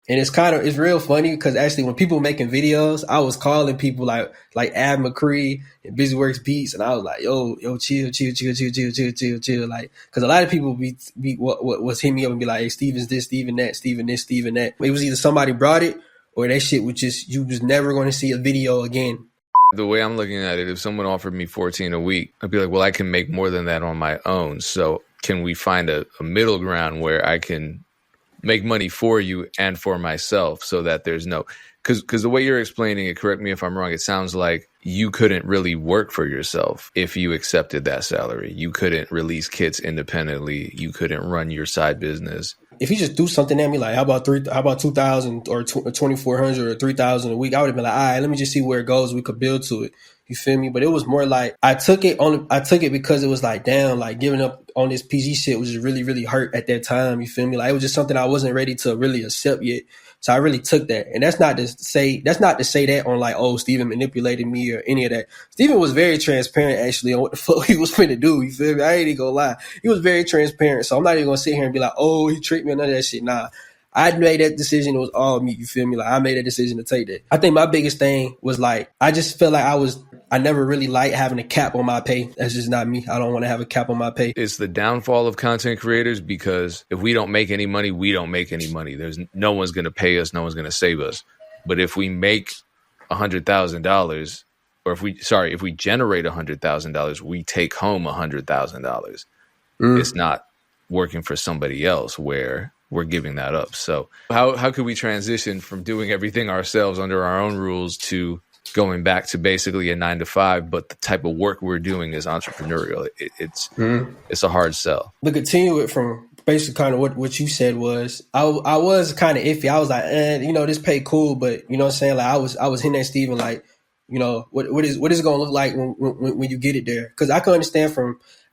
And it's real funny because actually when people making videos, I was calling people like Ab McCree and BusyWorks Beats, and I was like, yo, chill, like, because a lot of people what was hitting me up and be like, hey, Steven's this, Steven that, Steven this, Steven that. It was either somebody brought it or that shit was just you was never going to see a video again. The way I'm looking at it, if someone offered me 14 a week, I'd be like, well, I can make more than that on my own. So can we find a middle ground where I can make money for you and for myself so that there's no, because the way you're explaining it, correct me if I'm wrong, it sounds like you couldn't really work for yourself if you accepted that salary. You couldn't release kits independently. You couldn't run your side business. If you just threw something at me like, how about 2,000 or 2,400 or 3,000 a week, I would have been like, all right, let me just see where it goes. We could build to it. You feel me? But it was more like I took it because it was like, damn, like giving up on this PG shit was just really, really hurt at that time. You feel me? Like it was just something I wasn't ready to really accept yet. So I really took that. And that's not to say that on like, oh, Steven manipulated me or any of that. Steven was very transparent actually on what the fuck he was finna do. You feel me? I ain't even gonna lie. He was very transparent. So I'm not even gonna sit here and be like, oh, he tricked me or none of that shit. Nah. I made that decision. It was all me. You feel me? Like I made that decision to take that. I think my biggest thing was like, I just felt like I never really liked having a cap on my pay. That's just not me. I don't want to have a cap on my pay. It's the downfall of content creators because if we don't make any money, we don't make any money. There's no one's going to pay us. No one's going to save us. But if we make $100,000 or if we generate $100,000, we take home $100,000. It's not working for somebody else where we're giving that up. So how could we transition from doing everything ourselves under our own rules to going back to basically a 9-to-5, but the type of work we're doing is entrepreneurial? It's a hard sell. To continue it from basically kind of what you said was, I was kind of iffy. I was like, this pay cool, but you know what I'm saying? Like I was hitting at Steven like, what is it going to look like when you get it there? Because I can understand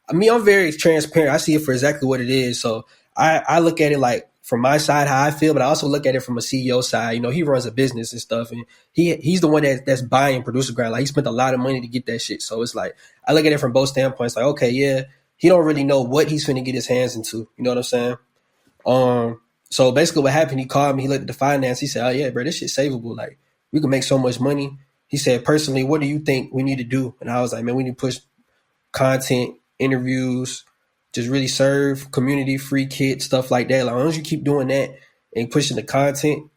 I'm very transparent. I see it for exactly what it is. So I look at it like from my side, how I feel, but I also look at it from a CEO side. He runs a business and stuff, and he's the one that's buying Producergrind. Like he spent a lot of money to get that shit. So it's like, I look at it from both standpoints. Like, okay, yeah, he don't really know what he's finna get his hands into. You know what I'm saying? So basically what happened, he called me, he looked at the finance. He said, oh yeah, bro, this shit's savable. Like we can make so much money. He said, personally, what do you think we need to do? And I was like, man, we need to push content, interviews, just really serve community, free kids, stuff like that. Like, as long as you keep doing that and pushing the content,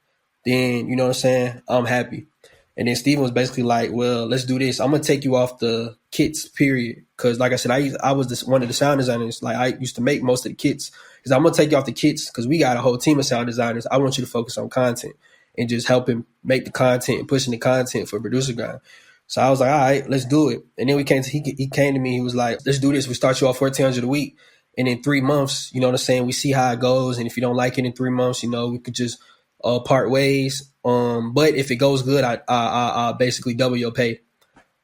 then, you know what I'm saying, I'm happy. And then Steven was basically like, well, let's do this. I'm going to take you off the kits, period. Because like I said, I was one of the sound designers. Like I used to make most of the kits. Because I'm going to take you off the kits because we got a whole team of sound designers. I want you to focus on content and just helping make the content and pushing the content for Producergrind. So I was like, all right, let's do it. And then he came to me. He was like, let's do this. We start you off 1,400 a week. And in 3 months, you know what I'm saying, we see how it goes. And if you don't like it in 3 months, we could just part ways. But if it goes good, I'll basically double your pay.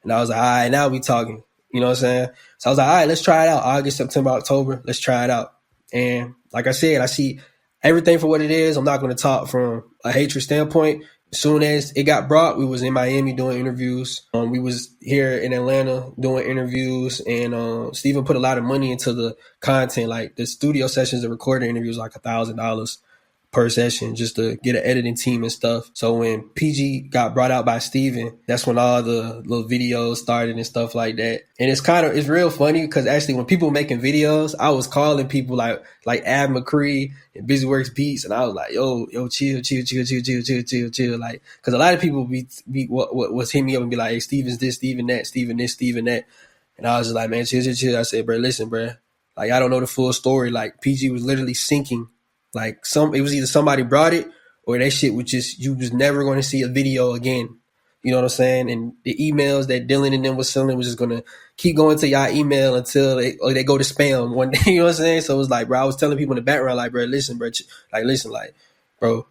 And I was like, all right, now we talking. You know what I'm saying? So I was like, all right, let's try it out. August, September, October, let's try it out. And like I said, I see everything for what it is. I'm not going to talk from a hatred standpoint. As soon as it got brought, we was in Miami doing interviews. We was here in Atlanta doing interviews, and Steven put a lot of money into the content. Like the studio sessions, the recording interviews, like $1,000 per session just to get an editing team and stuff. So when PG got brought out by Steven, that's when all the little videos started and stuff like that. And it's real funny because actually when people making videos, I was calling people like Ab McCree and BusyWorks Beats, and I was like, yo, chill. Like, because a lot of people was hitting me up and be like, hey, Steven's this, Steven that, Steven this, Steven that. And I was just like, man, chill. I said, bro, listen, bro. Like, I don't know the full story. Like, PG was literally sinking. Like it was either somebody brought it or that shit was just, you was never going to see a video again. You know what I'm saying? And the emails that Dylan and them was selling was just going to keep going to y'all email until they go to spam one day. You know what I'm saying? So it was like, bro, I was telling people in the background, like, bro, listen, bro,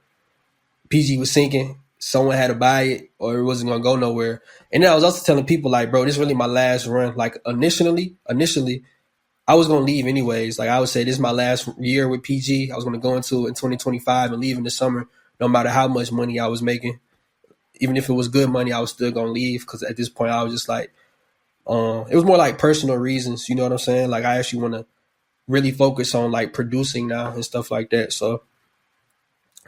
PG was sinking. Someone had to buy it or it wasn't going to go nowhere. And then I was also telling people like, bro, this is really my last run. Like initially, I was going to leave anyways. Like I would say, this is my last year with PG. I was going to go into it in 2025 and leave in the summer, no matter how much money I was making. Even if it was good money, I was still going to leave because at this point I was just like, it was more like personal reasons. You know what I'm saying? Like I actually want to really focus on like producing now and stuff like that. So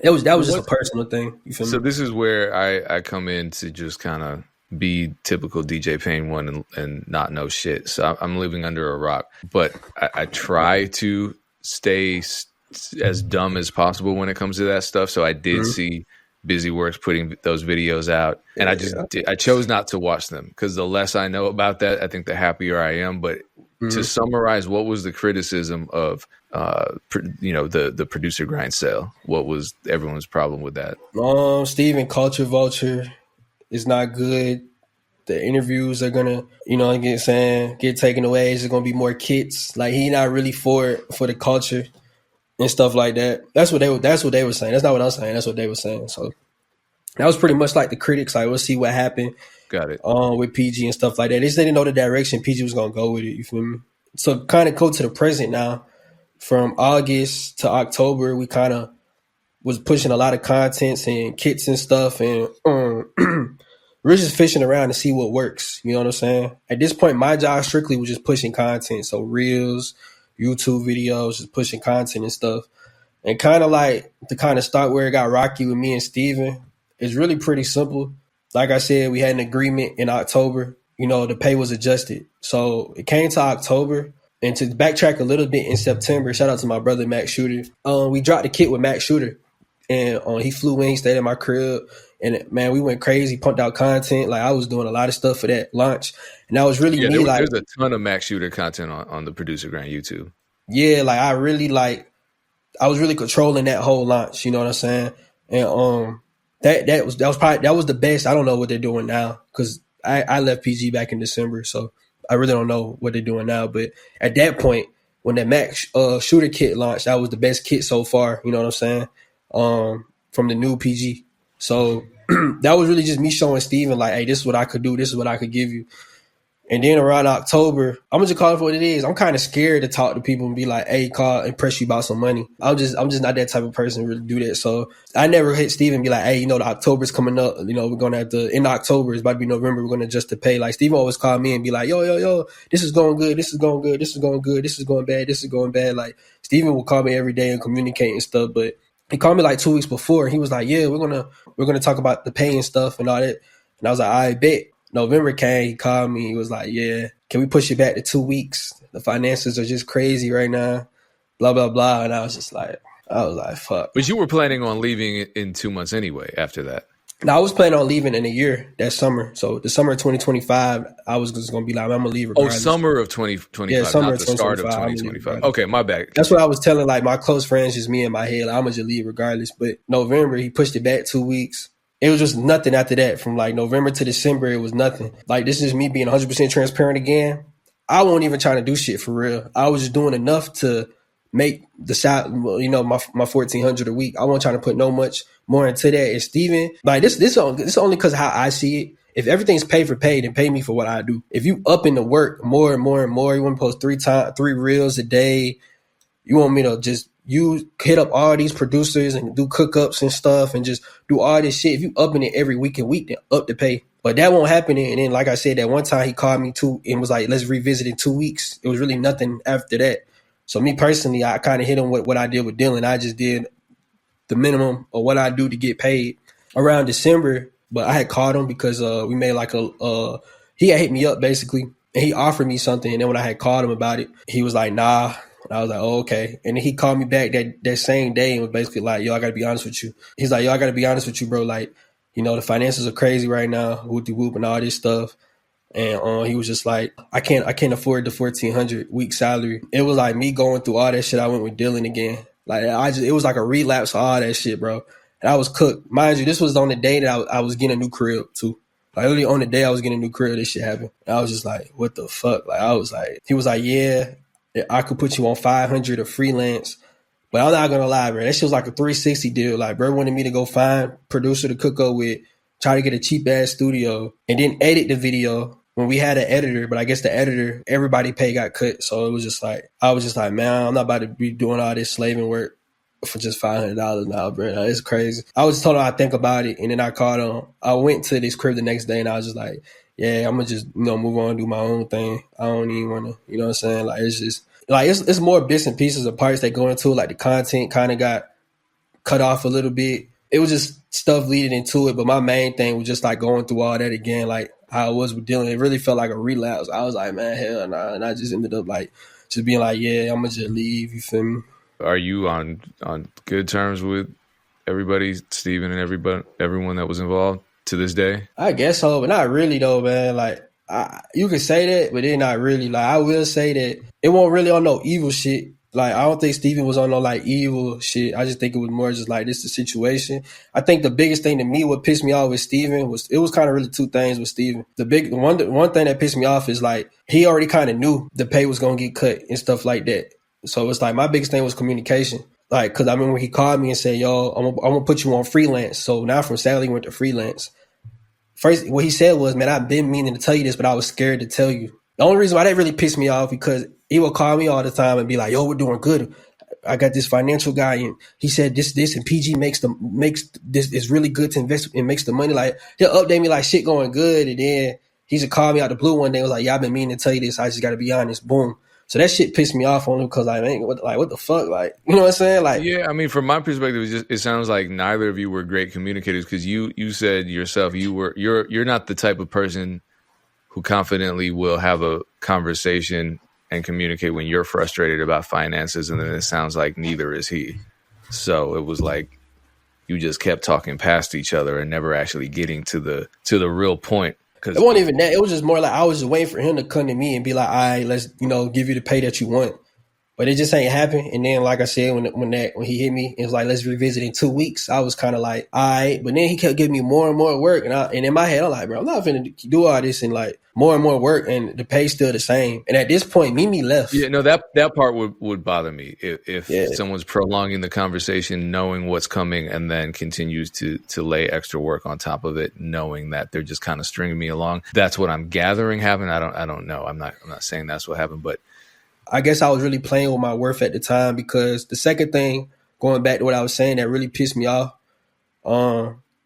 That was just a What? personal thing. You feel So me? this is where I come in to just kind of be typical DJ Payne one and not know shit. So I'm living under a rock, but I try to stay as dumb as possible when it comes to that stuff. So I did Mm-hmm. see Busy Works putting those videos out, and Yeah. I chose not to watch them because the less I know about that, I think the happier I am. But to Mm-hmm. summarize, what was the criticism of the producer grind sale? What was everyone's problem with that? Steven Culture Vulture is not good. The interviews are gonna, get taken away. There's gonna be more kits. Like he not really for the culture and stuff like that. That's what they were saying. That's not what I'm saying. That's what they were saying. So that was pretty much like the critics. Like we'll see what happened Got it. with PG and stuff like that. They just didn't know the direction PG was gonna go with it. You feel me? So kind of go to the present now. From August to October, we kind of was pushing a lot of contents and kits and stuff, and we're just fishing around to see what works. You know what I'm saying? At this point, my job strictly was just pushing content, so reels, YouTube videos, just pushing content and stuff. And kind of like to kind of start where it got rocky with me and Steven, it's really pretty simple. Like I said, we had an agreement in October. The pay was adjusted, so it came to October. And to backtrack a little bit, in September, shout out to my brother Max Shooter. We dropped the kit with Max Shooter, and he flew in. He stayed at my crib, and man, we went crazy, pumped out content. Like I was doing a lot of stuff for that launch, and that was really Yeah, me. Like, there's a ton of Max Shooter content on the Producer Grind YouTube. yeah, like I was really controlling that whole launch. You know what I'm saying? And that was the best. I don't know what they're doing now because I left PG back in December, so I really don't know what they're doing now. But at that point, when that Max Shooter kit launched, that was the best kit so far. You know what I'm saying? From the new PG. So that was really just me showing Steven like, hey, this is what I could do. This is what I could give you. And then around October, I'm gonna just call it for what it is. I'm kind of scared to talk to people and be like, "Hey, call and press you about some money." I'm just not that type of person to really do that. So I never hit Steven and be like, "Hey, the October's coming up. We're gonna have to in October. It's about to be November. We're gonna adjust the pay." Like Steven always call me and be like, "Yo, this is going good. This is going good. This is going good. This is going bad. This is going bad." Like Steven will call me every day and communicate and stuff. But he called me like 2 weeks before. He was like, "Yeah, we're gonna talk about the pay and stuff and all that." And I was like, "I bet." November came, he called me. He was like, "Yeah, can we push it back to 2 weeks? The finances are just crazy right now, blah, blah, blah." And I was like, fuck. But you were planning on leaving in 2 months anyway after that. Now, I was planning on leaving in a year that summer. So the summer of 2025, I was just going to be like, I'm going to leave regardless. Summer of 2025, yeah, summer not of the start of 2025. Okay, my bad. That's what I was telling like my close friends, just me in my head. Like, I'm going to just leave regardless. But November, he pushed it back 2 weeks. It was just nothing after that. From like November to December, it was nothing. Like this is me being 100% transparent again. I wasn't even trying to do shit for real. I was just doing enough to make the shot, my 1,400 a week. I wasn't trying to put no much more into that. And Steven, like this only because how I see it. If everything's paid for pay, then pay me for what I do. If you up in the work more and more and more, you want to post three reels a day. You want me to just hit up all these producers and do cookups and stuff and just do all this shit. If you up in it every week and week, then up the pay. But that won't happen. And then, like I said, that one time he called me too and was like, let's revisit in 2 weeks. It was really nothing after that. So me personally, I kind of hit him with what I did with Dylan. I just did the minimum of what I do to get paid around December. But I had called him because we made like he had hit me up basically. And he offered me something. And then when I had called him about it, he was like, nah. I was like, oh, okay. And then he called me back that same day and was basically like, yo, I got to be honest with you. He's like, yo, I got to be honest with you, bro. Like, the finances are crazy right now, whoop and all this stuff. And he was just like, I can't afford the 1,400 week salary. It was like me going through all that shit. I went with Dylan again. Like it was like a relapse of all that shit, bro. And I was cooked. Mind you, this was on the day that I was getting a new crib too. Like literally on the day I was getting a new crib, this shit happened. And I was just like, what the fuck? Like he was like, yeah, I could put you on 500 of freelance. But I'm not gonna lie, bro. That shit was like a 360 deal. Like, bro wanted me to go find producer to cook up with, try to get a cheap ass studio, and then edit the video when we had an editor. But I guess the editor, everybody pay got cut. So it was just like, I was just like, man, I'm not about to be doing all this slaving work for just $500 now, bro. It's crazy. I was just told him I think about it, and then I called him. I went to this crib the next day, and I was just like, yeah, I'm gonna just move on and do my own thing. I don't even want to, you know what I'm saying? Like it's just like it's more bits and pieces of parts that go into it. Like the content kind of got cut off a little bit. It was just stuff leading into it. But my main thing was just like going through all that again, like how I was with dealing. It really felt like a relapse. I was like, man, hell nah. And I just ended up like just being like, yeah, I'm gonna just leave. You feel me? Are you on good terms with everybody, Steven and everyone that was involved to this day? I guess so, but not really though, man. Like you can say that, but then not really. Like I will say that it wasn't really on no evil shit. Like I don't think Steven was on no like evil shit. I just think it was more just like this the situation. I think the biggest thing to me, what pissed me off with Steven was it was kind of really two things with Steven. One thing that pissed me off is like he already kind of knew the pay was gonna get cut and stuff like that. So it's like my biggest thing was communication. Like, cause I remember he called me and said, "Yo, I'm gonna put you on freelance." So now from salary went to freelance. First, what he said was, "Man, I've been meaning to tell you this, but I was scared to tell you." The only reason why that really pissed me off because he would call me all the time and be like, "Yo, we're doing good. I got this financial guy, and he said this, and PG makes this is really good to invest and makes the money." Like he'll update me like shit going good, and then he just called me out the blue one day and was like, "Yeah, I've been meaning to tell you this. I just got to be honest." Boom. So that shit pissed me off only because like, man, what the fuck, like, you know what I'm saying? Like, yeah, I mean, from my perspective, it sounds like neither of you were great communicators because you said yourself you're not the type of person who confidently will have a conversation and communicate when you're frustrated about finances, and then it sounds like neither is he. So it was like you just kept talking past each other and never actually getting to the real point. It wasn't even that. It was just more like I was just waiting for him to come to me and be like, "All right, let's give you the pay that you want." But it just ain't happened. And then, like I said, when he hit me, it was like, "Let's revisit in 2 weeks." I was kind of like, "All right," but then he kept giving me more and more work, and in my head, I'm like, "Bro, I'm not finna do all this and like more and more work, and the pay's still the same." And at this point, Mimi left. Yeah, no, that part would bother me if someone's prolonging the conversation, knowing what's coming, and then continues to lay extra work on top of it, knowing that they're just kind of stringing me along. That's what I'm gathering happened. I don't know. I'm not saying that's what happened, but I guess I was really playing with my worth at the time because the second thing, going back to what I was saying, that really pissed me off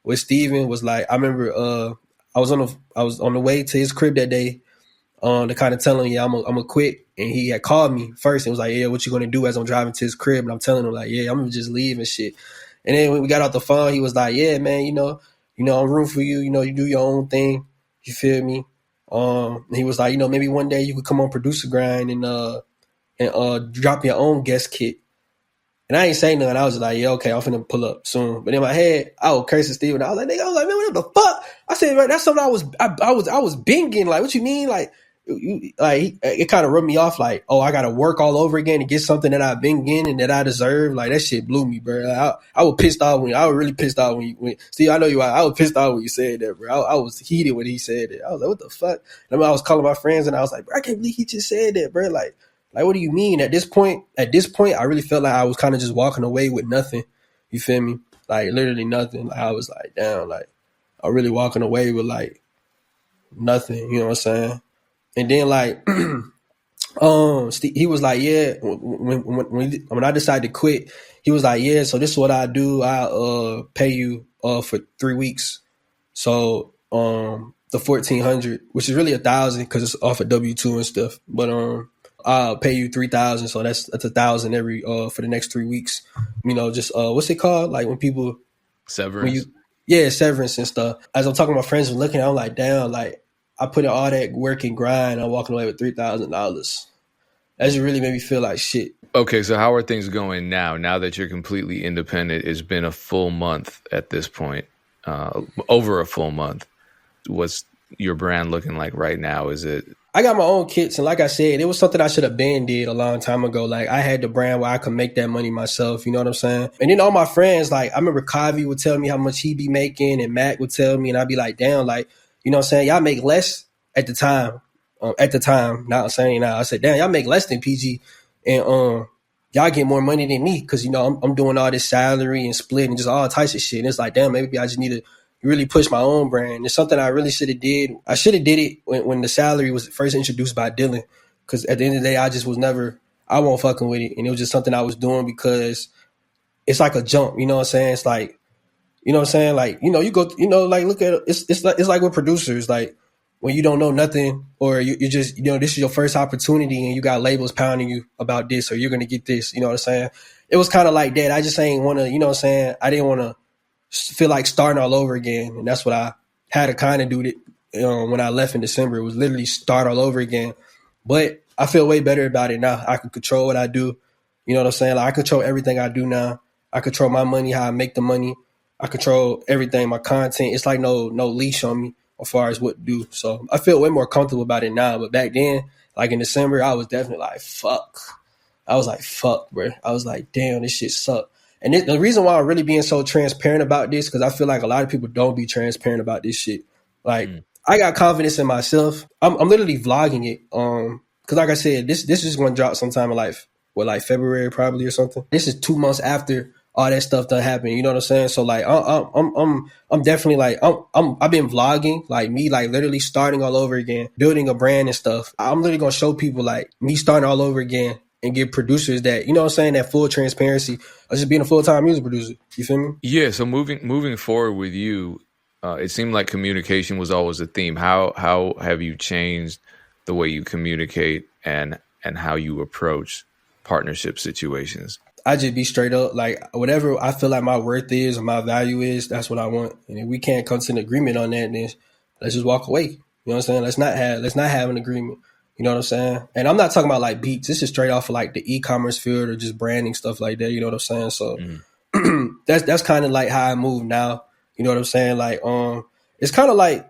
with Steven was like, I remember I was on the way to his crib that day to kind of tell him, yeah, I'm gonna quit. And he had called me first and was like, yeah, what you gonna do as I'm driving to his crib? And I'm telling him like, yeah, I'm gonna just leave and shit. And then when we got off the phone, he was like, yeah, man, I'm rooting for you. You do your own thing. You feel me? He was like, maybe one day you could come on Producergrind and drop your own guest kit. And I ain't saying nothing. I was like, yeah, okay, I'm finna pull up soon. But in my head, I was cursing Steven. I was like, man, what the fuck? I said, right, that's something I was binging. Like, what you mean? Like, it kind of rubbed me off. Like, oh, I gotta work all over again to get something that I've been getting and that I deserve. Like, that shit blew me, bro. Like, I was pissed off I was really pissed off when Steve, I know you. I was pissed off when you said that, bro. I was heated when he said it. I was like, what the fuck? And I was calling my friends and I was like, bro, I can't believe he just said that, bro. Like, what do you mean? At this point, I really felt like I was kind of just walking away with nothing. You feel me? Like literally nothing. Like I was like, damn, like I'm really walking away with like nothing. You know what I'm saying? And then like, he was like, yeah. When I decided to quit, he was like, yeah. So this is what I do. I pay you for 3 weeks. So the 1,400, which is really 1,000 because it's off of W-2 and stuff. But I'll pay you 3,000, so that's 1,000 every for the next 3 weeks. Just what's it called? Like when people severance. Severance and stuff. As I'm talking to my friends and looking, I'm like, damn, like I put in all that work and grind. I'm walking away with $3,000. That just really made me feel like shit. Okay, so how are things going now? Now that you're completely independent, it's been a full month at this point, over a full month. What's your brand looking like right now? Is it? I got my own kits, and like I said, it was something I should have been did a long time ago. Like I had the brand where I could make that money myself. You know what I'm saying? And then all my friends, like I remember Kavi would tell me how much he be making, and Mac would tell me, and I'd be like, damn, like you know what I'm saying? Y'all make less at the time. Not saying now. I said, damn, y'all make less than PG, and y'all get more money than me because I'm doing all this salary and split and just all types of shit. And it's like, damn, maybe I just need to really push my own brand. It's something I really should have did. I should have did it when the salary was first introduced by Dylan, because at the end of the day, I just was never, I won't fucking with it. And it was just something I was doing because it's like a jump, you know what I'm saying? It's like, you know what I'm saying? Like, you go, like, look at it. It's like with producers, like, when you don't know nothing, or you just, this is your first opportunity and you got labels pounding you about this, or you're going to get this, you know what I'm saying? It was kind of like that. I just ain't want to, you know what I'm saying? I didn't want to feel like starting all over again. And that's what I had to kind of do when I left in December. It was literally start all over again. But I feel way better about it now. I can control what I do. You know what I'm saying? Like, I control everything I do now. I control my money, how I make the money. I control everything, my content. It's like no leash on me as far as what to do. So I feel way more comfortable about it now. But back then, like in December, I was definitely like, fuck. I was like, fuck, bro. I was like, damn, this shit sucked. And the reason why I'm really being so transparent about this, because I feel like a lot of people don't be transparent about this shit. Like, I got confidence in myself. I'm literally vlogging it. Because like I said, this is going to drop sometime in like February probably or something. This is 2 months after all that stuff done happened. You know what I'm saying? So like, I'm definitely like, I've been vlogging, like me, like literally starting all over again, building a brand and stuff. I'm literally going to show people like me starting all over again and give producers that, you know what I'm saying, that full transparency of just being a full-time music producer. You feel me? Yeah. So moving forward with you, it seemed like communication was always a theme. How have you changed the way you communicate and how you approach partnership situations? I just be straight up, like whatever I feel like my worth is or my value is, that's what I want. And if we can't come to an agreement on that, then let's just walk away. You know what I'm saying? Let's not have an agreement. You know what I'm saying? And I'm not talking about like beats. This is straight off of like the e-commerce field or just branding stuff like that. You know what I'm saying? So that's kind of like how I move now. You know what I'm saying? Like, it's kind of like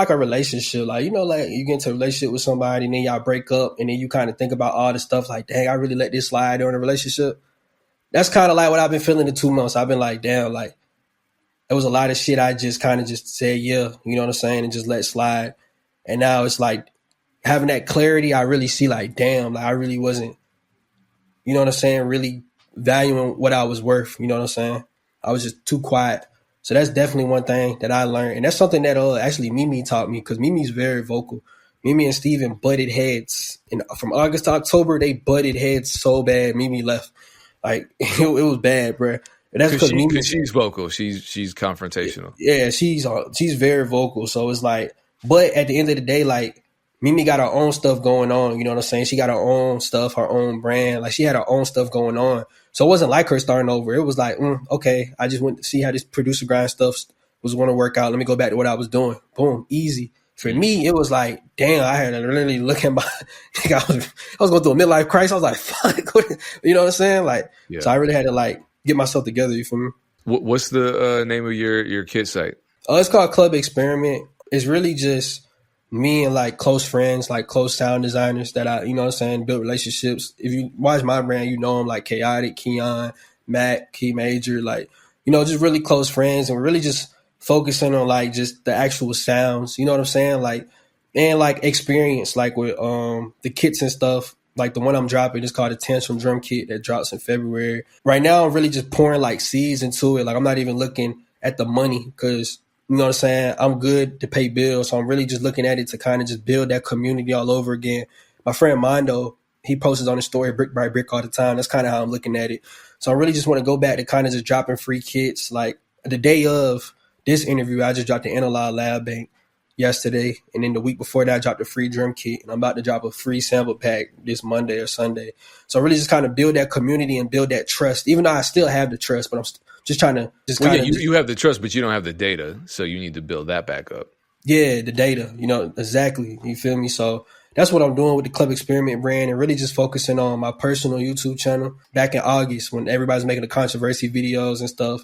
a relationship. Like, you know, like you get into a relationship with somebody and then y'all break up and then you kind of think about all the stuff like, dang, I really let this slide during a relationship. That's kind of like what I've been feeling in 2 months. I've been like, damn, like it was a lot of shit I just kind of just said, yeah, you know what I'm saying, and just let slide. And now it's like having that clarity, I really see like, damn, like I really wasn't, you know what I'm saying, really valuing what I was worth. You know what I'm saying? I was just too quiet. So that's definitely one thing that I learned. And that's something that actually Mimi taught me, because Mimi's very vocal. Mimi and Steven butted heads. And from August to October, they butted heads so bad. Mimi left. Like, it was bad, bro. And that's because she's vocal. She's confrontational. Yeah, she's very vocal. So it's like, but at the end of the day, like, Mimi got her own stuff going on. You know what I'm saying? She got her own stuff, her own brand. Like, she had her own stuff going on. So it wasn't like her starting over. It was like, okay, I just went to see how this producer grind stuff was going to work out. Let me go back to what I was doing. Boom, easy. For me, it was like, damn, I had to literally look at my, I was going through a midlife crisis. I was like, fuck, you know what I'm saying? Like, So I really had to like get myself together. You feel me? What's the name of your kid site? It's called Club Experiment. It's really just me and like close friends, like close sound designers that I, you know what I'm saying, build relationships. If you watch my brand, you know them, like Chaotic, Keon, Matt, Key Major, like, you know, just really close friends, and we're really just focusing on like just the actual sounds, you know what I'm saying? Like, and like experience, like with the kits and stuff. Like the one I'm dropping is called a Tantrum Drum Kit that drops in February. Right now, I'm really just pouring like seeds into it. Like, I'm not even looking at the money, because, you know what I'm saying, I'm good to pay bills. So I'm really just looking at it to kind of just build that community all over again. My friend Mondo, he posts on his story brick by brick all the time. That's kind of how I'm looking at it. So I really just want to go back to kind of just dropping free kits. Like the day of this interview, I just dropped the Analog Lab Bank yesterday, and then the week before that I dropped a free drum kit, and I'm about to drop a free sample pack this Monday or Sunday. So I really just kind of build that community and build that trust, even though I still have the trust, but I'm just trying to you have the trust, but you don't have the data, so you need to build that back up. Yeah, the data, you know, exactly. You feel me? So that's what I'm doing with the Club Experiment brand, and really just focusing on my personal YouTube channel. Back in August, when everybody's making the controversy videos and stuff,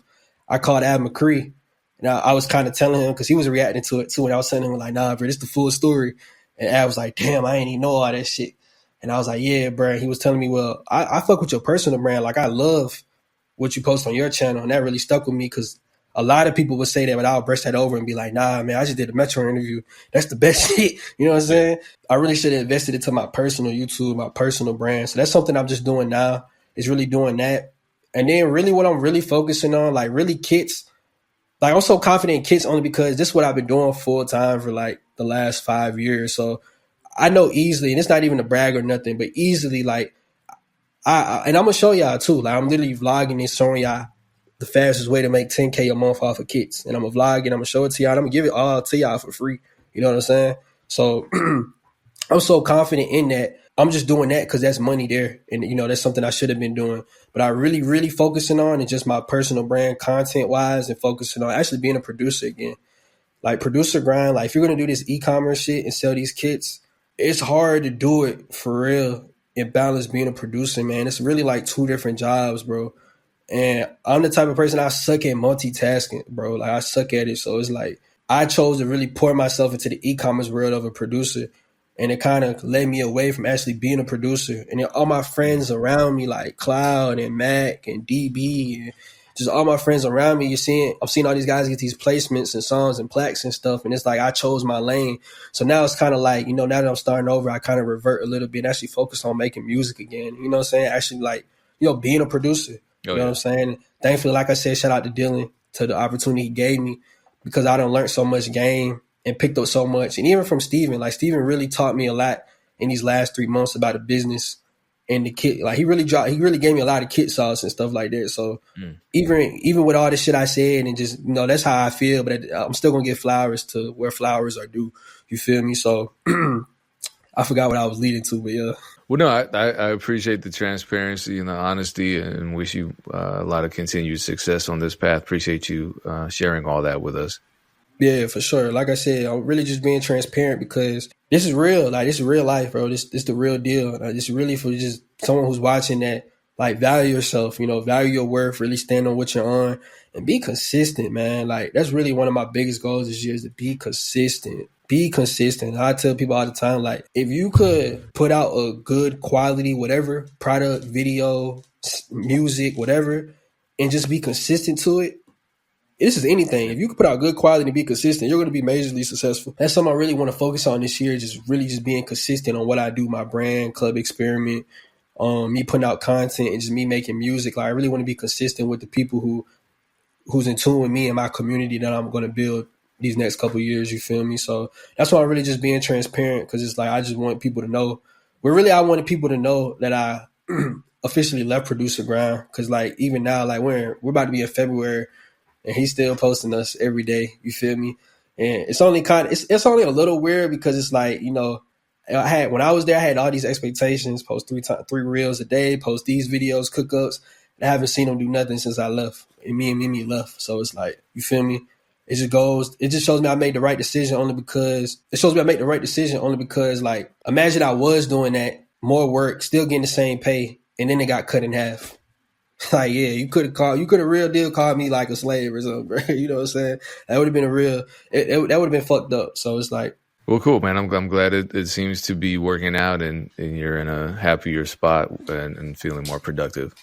I called Ab McCree. And I was kind of telling him, because he was reacting to it too, and I was telling him like, nah, bro, this is the full story. And Ab was like, damn, I ain't even know all that shit. And I was like, yeah, bro. And he was telling me, well, I fuck with your personal brand. Like, I love what you post on your channel. And that really stuck with me, because a lot of people would say that, but I'll brush that over and be like, nah, man, I just did a Metro interview. That's the best shit. You know what I'm saying? I really should have invested into my personal YouTube, my personal brand. So that's something I'm just doing now, is really doing that. And then really what I'm really focusing on, like really kits. Like, I'm so confident in kits only because this is what I've been doing full time for like the last 5 years. So I know easily, and it's not even a brag or nothing, but easily, like, and I'm going to show y'all too. Like, I'm literally vlogging this, showing y'all the fastest way to make $10K a month off of kits. And I'm going to vlog it. I'm going to show it to y'all. And I'm going to give it all to y'all for free. You know what I'm saying? So I'm so confident in that. I'm just doing that because that's money there, and that's something I should have been doing. But I really, really focusing on is just my personal brand, content wise, and focusing on actually being a producer again. Like Producergrind, like if you're gonna do this e-commerce shit and sell these kits, it's hard to do it for real and balance being a producer, man. It's really like two different jobs, bro. And I'm the type of person I suck at multitasking, bro. Like I suck at it. So it's like I chose to really pour myself into the e-commerce world of a producer. And it kind of led me away from actually being a producer. And then all my friends around me, like Cloud and Mac and DB, and just all my friends around me, I'm seeing all these guys get these placements and songs and plaques and stuff. And it's like I chose my lane. So now it's kind of like, now that I'm starting over, I kind of revert a little bit and actually focus on making music again. You know what I'm saying? Actually, like, being a producer. Oh, You know what I'm saying? Thankfully, like I said, shout out to Dylan to the opportunity he gave me because I done learned so much game and picked up so much. And even from Steven, like Steven really taught me a lot in these last 3 months about the business and the kit. Like he really gave me a lot of kit sauce and stuff like that. So even with all the shit I said and just, that's how I feel, but I'm still going to give flowers to where flowers are due. You feel me? So I forgot what I was leading to, but yeah. Well, no, I appreciate the transparency and the honesty and wish you a lot of continued success on this path. Appreciate you sharing all that with us. Yeah, for sure. Like I said, I'm really just being transparent because this is real. Like, this is real life, bro. This the real deal. Like, this is really for just someone who's watching that, like, value yourself, value your worth, really stand on what you're on, and be consistent, man. Like, that's really one of my biggest goals this year is to be consistent. Be consistent. I tell people all the time, like, if you could put out a good quality, whatever, product, video, music, whatever, and just be consistent to it, this is anything. If you can put out good quality and be consistent, you're going to be majorly successful. That's something I really want to focus on this year. Just really just being consistent on what I do, my brand, club experiment, me putting out content and just me making music. Like I really want to be consistent with the people who's in tune with me and my community that I'm going to build these next couple of years. You feel me? So that's why I'm really just being transparent because it's like I just want people to know. But really, I wanted people to know that I officially left Producer Grind because like even now, like we're about to be in February. And he's still posting us every day. You feel me? And it's only it's only a little weird because it's like, when I was there, I had all these expectations, post 3 reels a day, post these videos, cook-ups. And I haven't seen him do nothing since I left. And me and Mimi left. So it's like, you feel me? It just shows me I made the right decision only because like, imagine I was doing that, more work, still getting the same pay, and then it got cut in half. Like, yeah, you could have real deal called me like a slave or something, bro. You know what I'm saying? That would have been that would have been fucked up. So it's like, well, cool, man. I'm glad it seems to be working out and you're in a happier spot and feeling more productive.